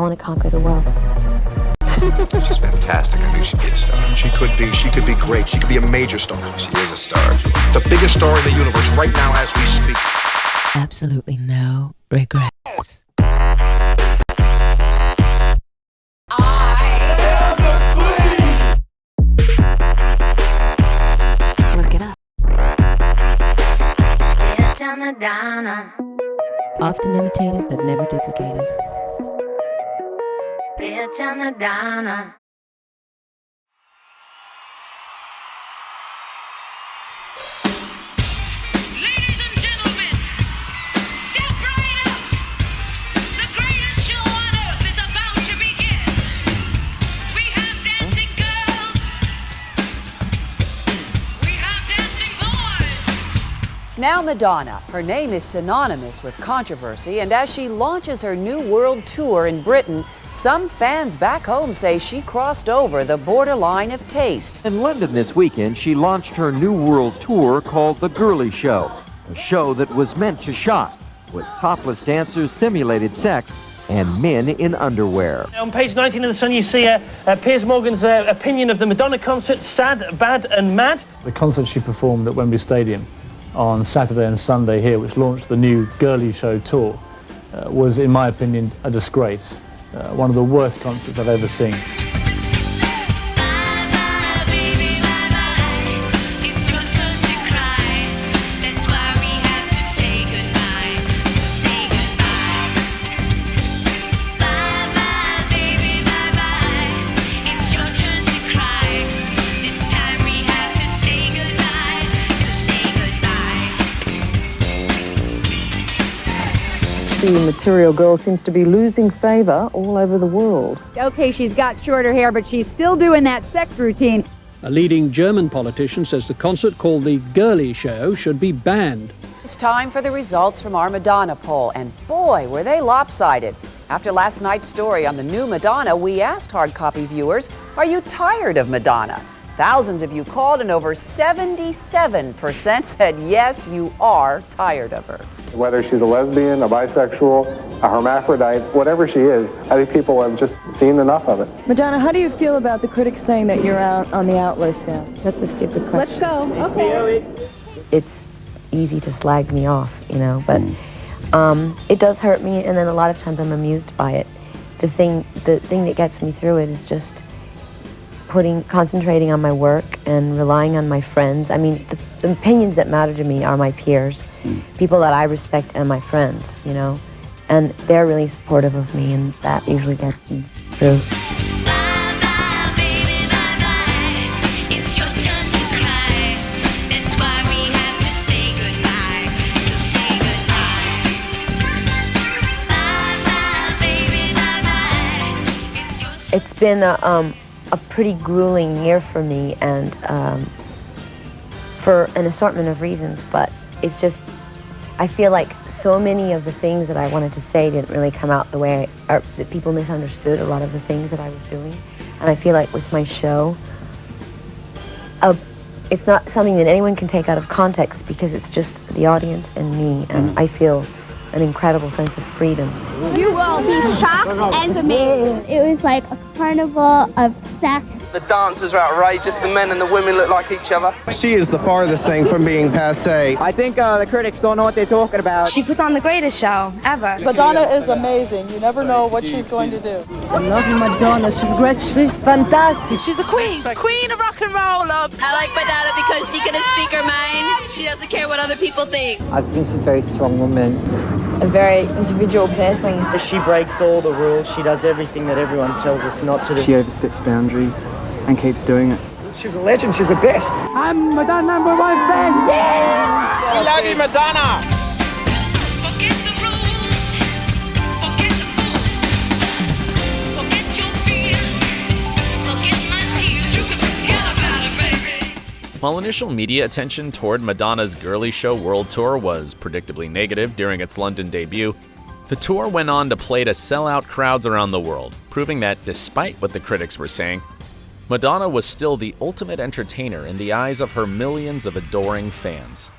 I want to conquer the world. She's fantastic. I knew she'd be a star. She could be great. She could be a major star. She is a star. The biggest star in the universe right now as we speak. Absolutely no regrets. Look it up. Madonna. Often imitated but never duplicated. Bitch, I'm Madonna. Ladies and gentlemen, step right up. The greatest show on earth is about to begin. We have dancing girls. We have dancing boys. Now Madonna. Her name is synonymous with controversy, and as she launches her new world tour in Britain, some fans back home say she crossed over the borderline of taste. In London this weekend, she launched her new world tour called The Girlie Show, a show that was meant to shock, with topless dancers simulated sex and men in underwear. On page 19 of The Sun, you see Piers Morgan's opinion of the Madonna concert, sad, bad and mad. The concert she performed at Wembley Stadium on Saturday and Sunday here, which launched the new Girlie Show Tour, was, in my opinion, a disgrace. One of the worst concerts I've ever seen. The material girl seems to be losing favor all over the world. Okay, she's got shorter hair, but she's still doing that sex routine. A leading German politician says the concert called the Girlie Show should be banned. It's time for the results from our Madonna poll, and boy, were they lopsided. After last night's story on the new Madonna, we asked hard copy viewers, are you tired of Madonna? Thousands of you called, and over 77% said yes, you are tired of her. Whether she's a lesbian, a bisexual, a hermaphrodite, whatever she is, I think people have just seen enough of it. Madonna, how do you feel about the critics saying that you're out on the out list now? That's a stupid question. Let's go. Okay. It's easy to slag me off, you know, but it does hurt me, and then a lot of times I'm amused by it. The thing that gets me through it is just concentrating on my work and relying on my friends. I mean, the opinions that matter to me are my peers, people that I respect, and my friends, you know, and they're really supportive of me, and that usually gets me through. It's been a pretty grueling year for me, and for an assortment of reasons, but it's just, I feel like so many of the things that I wanted to say didn't really come out the way, or that people misunderstood a lot of the things that I was doing. And I feel like with my show, it's not something that anyone can take out of context, because it's just the audience and me, and I feel an incredible sense of freedom. You will be shocked and amazed. It was like a carnival of sex. The dancers are outrageous, the men and the women look like each other. She is the farthest thing from being passé. I think the critics don't know what they're talking about. She puts on the greatest show ever. Madonna is amazing. You never know what she's going to do. I love Madonna. She's great. She's fantastic. She's the queen of rock and roll, love. I like Madonna because she can speak her mind. She doesn't care what other people think. I think she's a very strong woman. A very individual person. She breaks all the rules. She does everything that everyone tells us not to do. She oversteps boundaries and keeps doing it. She's a legend. She's the best. I'm Madonna number one fan. Yeah! We love you, Madonna. Forget the rules. Forget the fools. Forget your fears. Forget my tears. You can forget about it, baby. While initial media attention toward Madonna's Girlie Show World Tour was predictably negative during its London debut, the tour went on to play to sell out crowds around the world, proving that despite what the critics were saying, Madonna was still the ultimate entertainer in the eyes of her millions of adoring fans.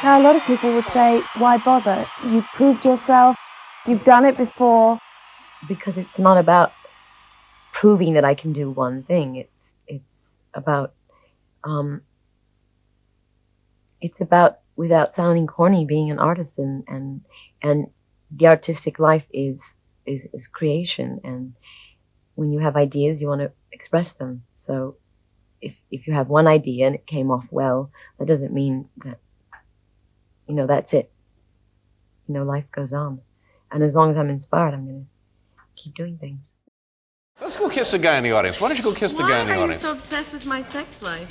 Now, a lot of people would say, why bother? You've proved yourself, you've done it before. Because it's not about proving that I can do one thing. It's about without sounding corny, being an artist, and the artistic life is creation, and when you have ideas, you want to express them. So if you have one idea and it came off well, that doesn't mean that, that's it. Life goes on. And as long as I'm inspired, I'm going to keep doing things. Let's go kiss the guy in the audience. Why don't you go kiss the guy in the Why are you audience? so obsessed with my sex life?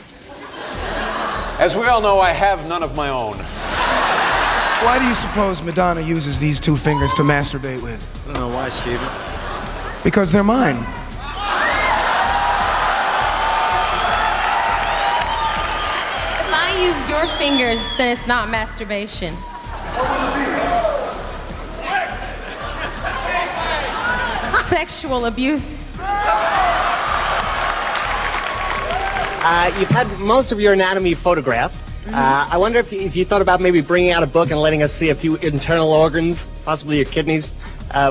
As we all know, I have none of my own. Why do you suppose Madonna uses these two fingers to masturbate with? I don't know why, Stephen. Because they're mine. If I use your fingers, then it's not masturbation. Sexual abuse. You've had most of your anatomy photographed. I wonder if you thought about maybe bringing out a book and letting us see a few internal organs, possibly your kidneys,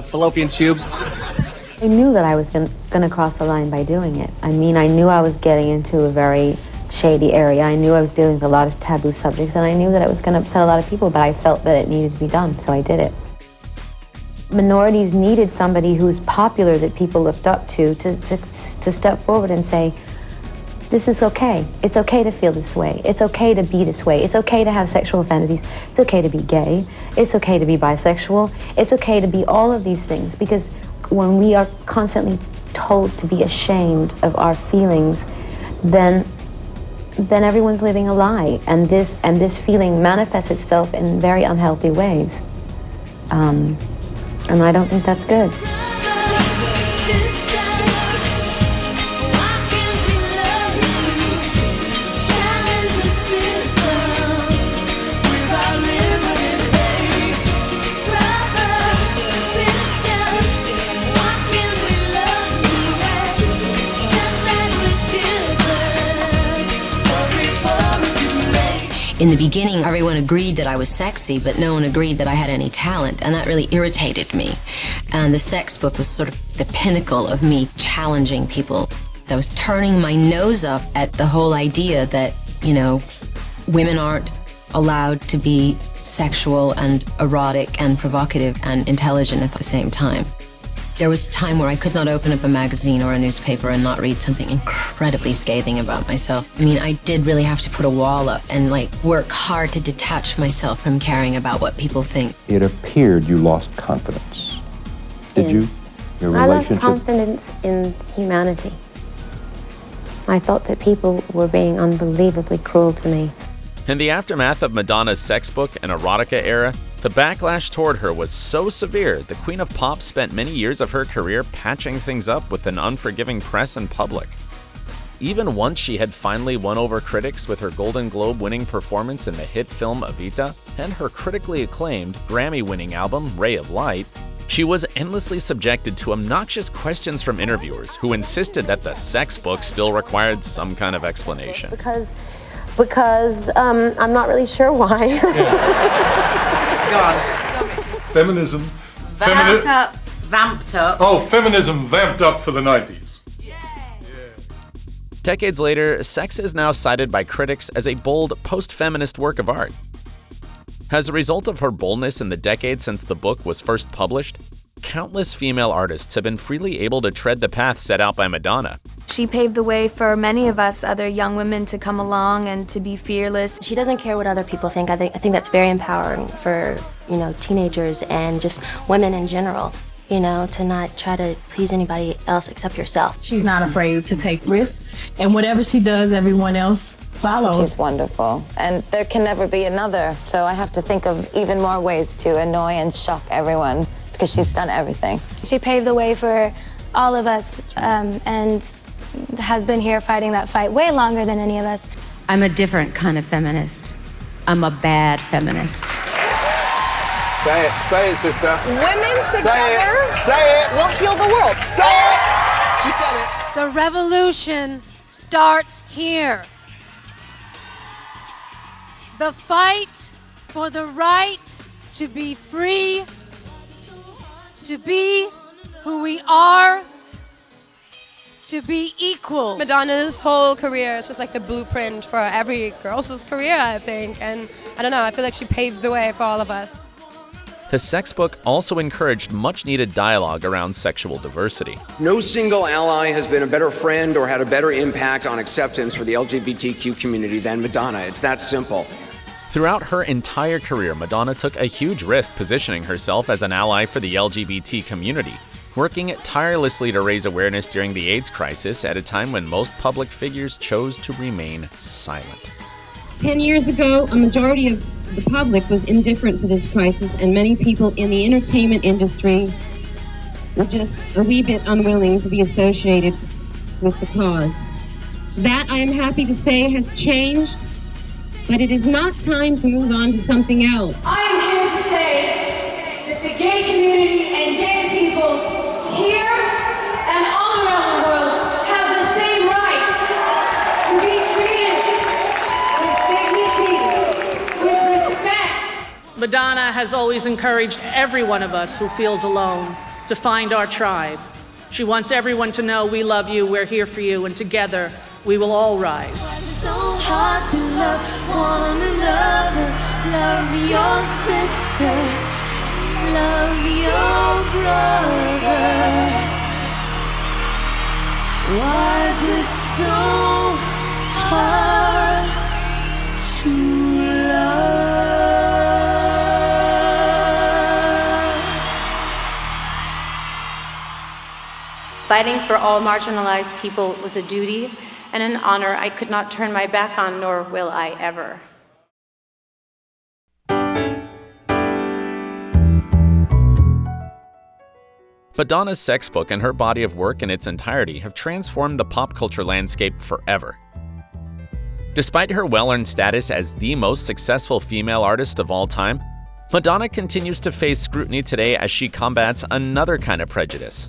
fallopian tubes. I knew that I was going to cross the line by doing it. I mean, I knew I was getting into a very shady area. I knew I was dealing with a lot of taboo subjects, and I knew that it was going to upset a lot of people, but I felt that it needed to be done, so I did it. Minorities needed somebody who's popular that people looked up to step forward and say, this is okay. It's okay to feel this way. It's okay to be this way. It's okay to have sexual fantasies. It's okay to be gay. It's okay to be bisexual. It's okay to be all of these things, because when we are constantly told to be ashamed of our feelings, then everyone's living a lie, and this feeling manifests itself in very unhealthy ways. And I don't think that's good. In the beginning, everyone agreed that I was sexy, but no one agreed that I had any talent, and that really irritated me. And the sex book was sort of the pinnacle of me challenging people. I was turning my nose up at the whole idea that, women aren't allowed to be sexual and erotic and provocative and intelligent at the same time. There was a time where I could not open up a magazine or a newspaper and not read something incredibly scathing about myself. I mean, I did really have to put a wall up and work hard to detach myself from caring about what people think. It appeared you lost confidence. Did you? Your relationship? I lost confidence in humanity. I thought that people were being unbelievably cruel to me. In the aftermath of Madonna's sex book and erotica era, the backlash toward her was so severe, the Queen of Pop spent many years of her career patching things up with an unforgiving press and public. Even once she had finally won over critics with her Golden Globe-winning performance in the hit film Evita and her critically acclaimed, Grammy-winning album Ray of Light, she was endlessly subjected to obnoxious questions from interviewers who insisted that the sex book still required some kind of explanation. Because I'm not really sure why. Go on. Feminism. Vamped up. Oh, feminism vamped up for the 90s. Decades later, Sex is now cited by critics as a bold, post-feminist work of art. As a result of her boldness in the decade since the book was first published, countless female artists have been freely able to tread the path set out by Madonna. She paved the way for many of us other young women to come along and to be fearless. She doesn't care what other people think. I think that's very empowering for, teenagers and just women in general, to not try to please anybody else except yourself. She's not afraid to take risks, and whatever she does, everyone else follows. She's wonderful, and there can never be another, so I have to think of even more ways to annoy and shock everyone, because she's done everything. She paved the way for all of us, and has been here fighting that fight way longer than any of us. I'm a different kind of feminist. I'm a bad feminist. Say it, sister. Women together will heal the world. Say it! She said it. The revolution starts here. The fight for the right to be free, to be who we are, to be equal. Madonna's whole career is just like the blueprint for every girl's career, I think. And I don't know, I feel like she paved the way for all of us. The sex book also encouraged much-needed dialogue around sexual diversity. No single ally has been a better friend or had a better impact on acceptance for the LGBTQ community than Madonna. It's that simple. Throughout her entire career, Madonna took a huge risk positioning herself as an ally for the LGBT community, working tirelessly to raise awareness during the AIDS crisis at a time when most public figures chose to remain silent. 10 years ago, a majority of the public was indifferent to this crisis, and many people in the entertainment industry were just a wee bit unwilling to be associated with the cause. That, I am happy to say, has changed, but it is not time to move on to something else. I am here to say that the gay community and gay people here and all around the world have the same rights to be treated with dignity, with respect. Madonna has always encouraged every one of us who feels alone to find our tribe. She wants everyone to know we love you, we're here for you, and together we will all rise. So hard to love one another, love your sister, love your brother. Why is it so hard to love? Fighting for all marginalized people was a duty and an honor I could not turn my back on, nor will I ever. Madonna's sex book and her body of work in its entirety have transformed the pop culture landscape forever. Despite her well-earned status as the most successful female artist of all time, Madonna continues to face scrutiny today as she combats another kind of prejudice: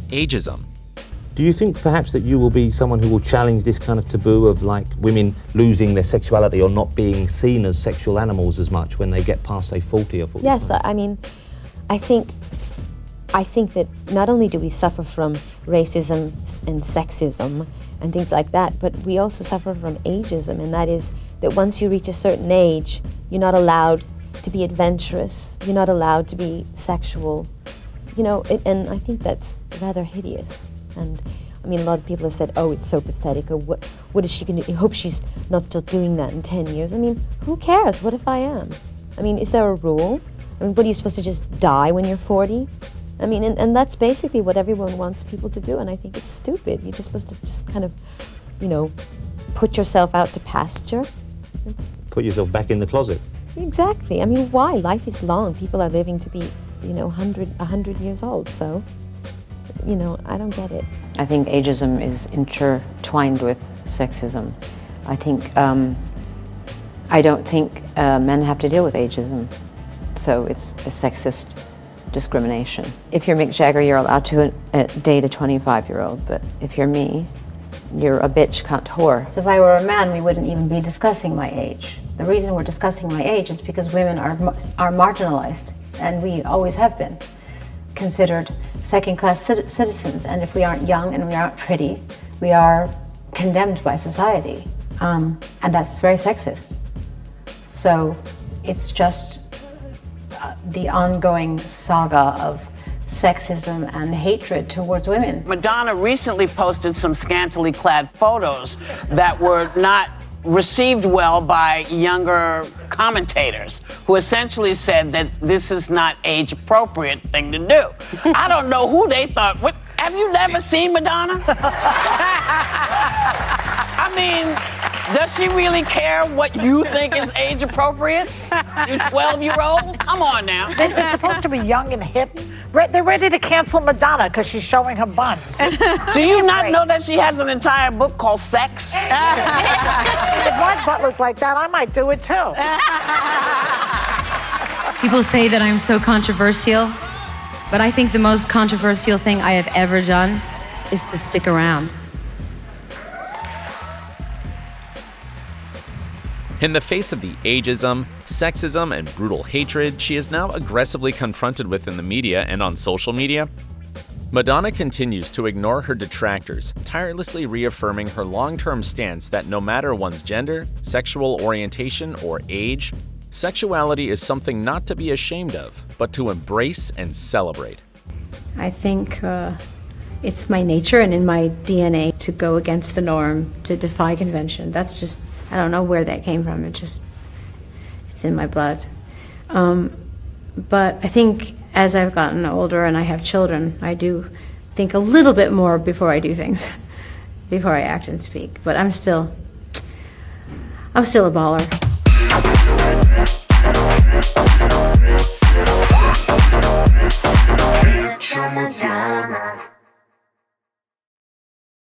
ageism. Do you think perhaps that you will be someone who will challenge this kind of taboo of like women losing their sexuality or not being seen as sexual animals as much when they get past, say, 40 or 45? Yes, I mean, I think that not only do we suffer from racism and sexism and things like that, but we also suffer from ageism, and that is that once you reach a certain age, you're not allowed to be adventurous, you're not allowed to be sexual, you know, and I think that's rather hideous. And I mean, a lot of people have said, oh, it's so pathetic, or what is she going to do? I hope she's not still doing that in 10 years. I mean, who cares? What if I am? I mean, is there a rule? I mean, what, are you supposed to just die when you're 40? I mean, and that's basically what everyone wants people to do, and I think it's stupid. You're just supposed to just kind of, you know, put yourself out to pasture. Put yourself back in the closet. Exactly. I mean, why? Life is long. People are living to be, you know, 100 years old, so, you know, I don't get it. I think ageism is intertwined with sexism. I think, I don't think men have to deal with ageism, so it's a sexist discrimination. If you're Mick Jagger, you're allowed to date a 25-year-old, but if you're me, you're a bitch, cunt, whore. If I were a man, we wouldn't even be discussing my age. The reason we're discussing my age is because women are marginalized, and we always have been considered second-class citizens, and if we aren't young and we aren't pretty, we are condemned by society, and that's very sexist. So it's just the ongoing saga of sexism and hatred towards women. Madonna recently posted some scantily clad photos that were not received well by younger commentators who essentially said that this is not age-appropriate thing to do. I don't know who they thought. What, have you never seen Madonna? I mean, does she really care what you think is age-appropriate? You 12-year-old? Come on now. They're supposed to be young and hip. They're ready to cancel Madonna because she's showing her buns. Do you not know that she has an entire book called Sex? If my butt looked like that, I might do it too. People say that I'm so controversial, but I think the most controversial thing I have ever done is to stick around. In the face of the ageism, sexism, and brutal hatred she is now aggressively confronted with in the media and on social media, Madonna continues to ignore her detractors, tirelessly reaffirming her long-term stance that no matter one's gender, sexual orientation, or age, sexuality is something not to be ashamed of, but to embrace and celebrate. I think it's my nature and in my DNA to go against the norm, to defy convention. That's just, I don't know where that came from. It's in my blood. But I think as I've gotten older and I have children, I do think a little bit more before I do things, before I act and speak. But I'm still a baller.